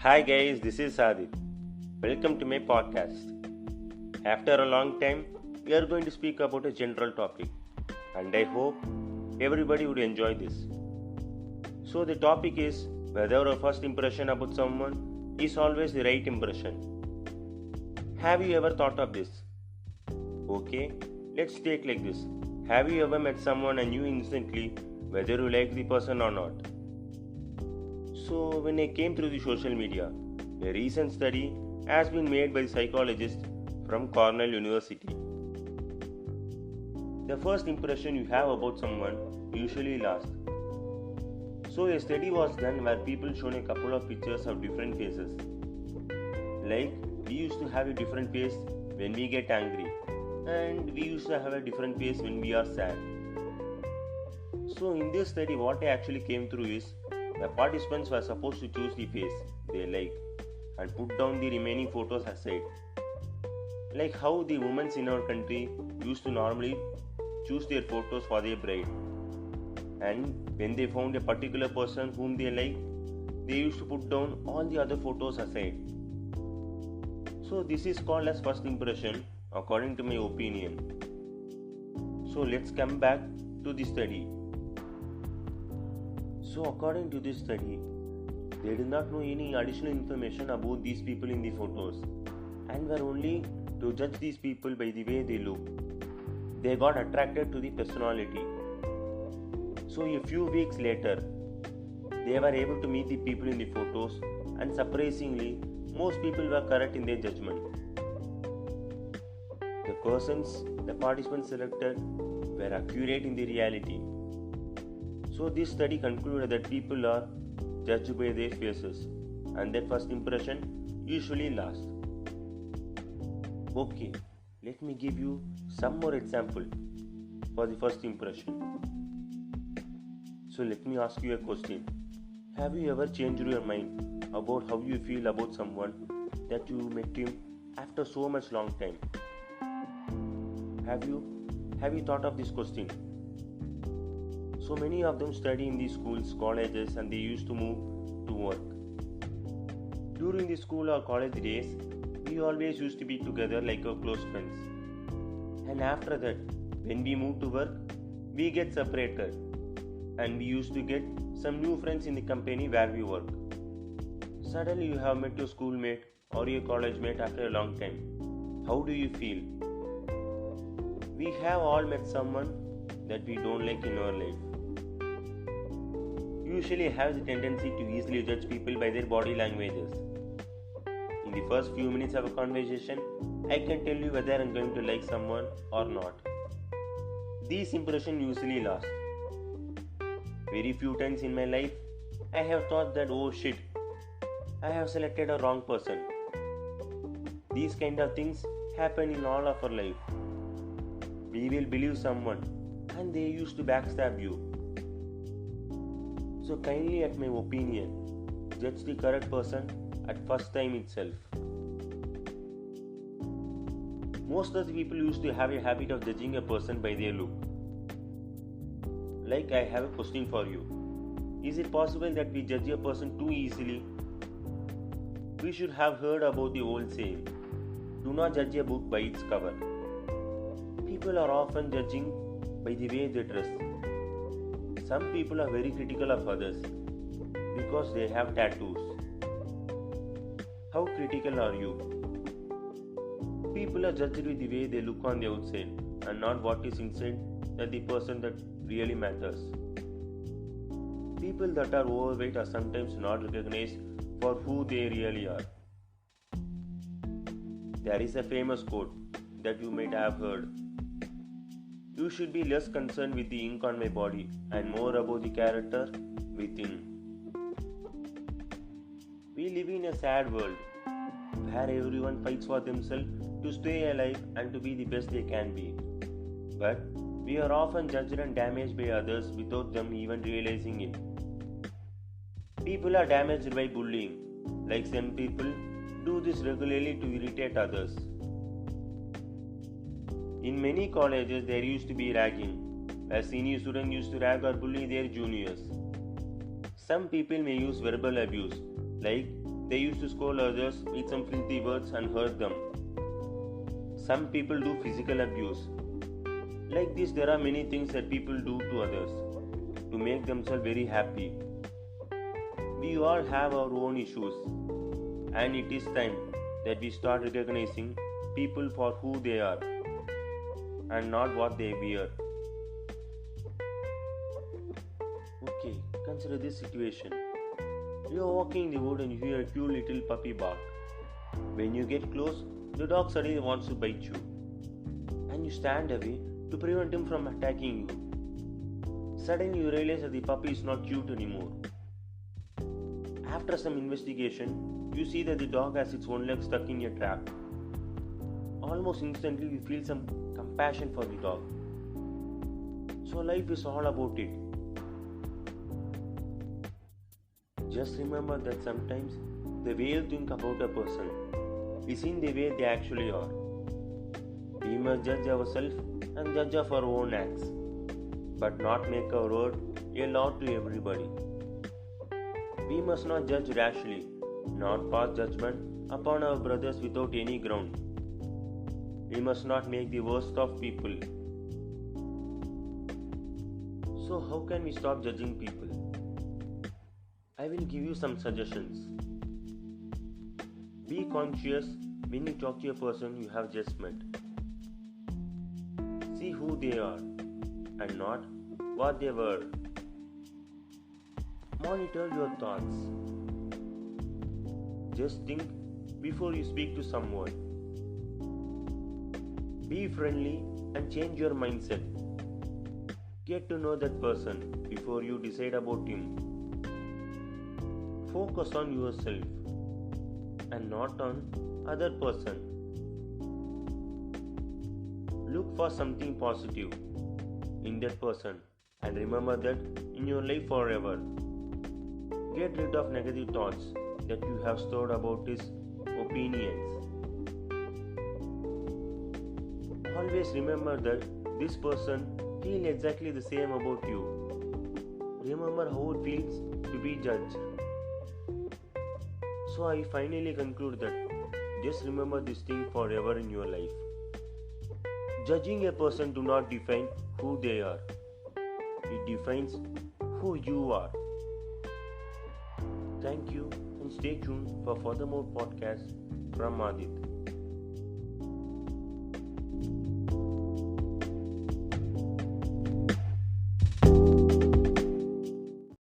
Hi guys, this is Adit. Welcome to my podcast. After a long time, we are going to speak about a general topic, and I hope everybody would enjoy this. So, the topic is whether our first impression about someone is always the right impression. Have you ever thought of this? Okay, let's take like this. Have you ever met someone and knew instantly whether you like the person or not? So, when I came through the social media, a recent study has been made by psychologists from Cornell University. The first impression you have about someone usually lasts. So, a study was done where people shown a couple of pictures of different faces. Like, we used to have a different face when we get angry, and we used to have a different face when we are sad. So, in this study, what I actually came through is the participants were supposed to choose the face they like and put down the remaining photos aside. Like how the women in our country used to normally choose their photos for their bride. And when they found a particular person whom they like, they used to put down all the other photos aside. So this is called as first impression according to my opinion. So let's come back to the study. So according to this study, they did not know any additional information about these people in the photos and were only to judge these people by the way they look. They got attracted to the personality. So a few weeks later, they were able to meet the people in the photos, and surprisingly, most people were correct in their judgment. The persons the participants selected were accurate in the reality. So this study concluded that people are judged by their faces and that first impression usually lasts. Okay, let me give you some more example for the first impression. So let me ask you a question. Have you ever changed your mind about how you feel about someone that you met him after so much long time? Have you thought of this question? So many of them study in the schools, colleges, and they used to move to work. During the school or college days, we always used to be together like our close friends. And after that, when we move to work, we get separated. And we used to get some new friends in the company where we work. Suddenly you have met your schoolmate or your college mate after a long time. How do you feel? We have all met someone that we don't like in our life. Usually have the tendency to easily judge people by their body languages. In the first few minutes of a conversation, I can tell you whether I'm going to like someone or not. These impressions usually last. Very few times in my life, I have thought that oh shit, I have selected a wrong person. These kind of things happen in all of our life. We will believe someone and they used to backstab you. So kindly, at my opinion, judge the correct person at first time itself. Most of the people used to have a habit of judging a person by their look. Like, I have a question for you. Is it possible that we judge a person too easily? We should have heard about the old saying, do not judge a book by its cover. People are often judging by the way they dress. Some people are very critical of others because they have tattoos. How critical are you? People are judged with the way they look on the outside and not what is inside that the person that really matters. People that are overweight are sometimes not recognized for who they really are. There is a famous quote that you might have heard. You should be less concerned with the ink on my body and more about the character within. We live in a sad world where everyone fights for themselves to stay alive and to be the best they can be. But we are often judged and damaged by others without them even realizing it. People are damaged by bullying, like some people do this regularly to irritate others. In many colleges, there used to be ragging, where senior students used to rag or bully their juniors. Some people may use verbal abuse, like They used to scold others with some filthy words and hurt them. Some people do physical abuse. Like this, there are many things that people do to others to make themselves very happy. We all have our own issues, and it is time that we start recognizing people for who they are and not what they wear. Okay, consider this situation. You are walking in the wood and you hear a cute little puppy bark. When you get close, the dog suddenly wants to bite you, and you stand away to prevent him from attacking you. Suddenly, you realize that the puppy is not cute anymore. After some investigation, you see that the dog has its own leg stuck in a trap. Almost instantly, you feel some compassion for the dog. So, life is all about it. Just remember that sometimes the way you think about a person is in the way they actually are. We must judge ourselves and judge of our own acts, but not make our word a law to everybody. We must not judge rashly, not pass judgment upon our brothers without any ground. We must not make the worst of people. So, how can we stop judging people? I will give you some suggestions. Be conscious when you talk to a person you have just met. See who they are and not what they were. Monitor your thoughts. Just think before you speak to someone. Be friendly and change your mindset. Get to know that person before you decide about him. Focus on yourself and not on other person. Look for something positive in that person and remember that in your life forever. Get rid of negative thoughts that you have stored about his opinions. Always remember that this person feels exactly the same about you. Remember how it feels to be judged. So I finally conclude that just remember this thing forever in your life. Judging a person do not define who they are. It defines who you are. Thank you and stay tuned for further more podcasts from Adit.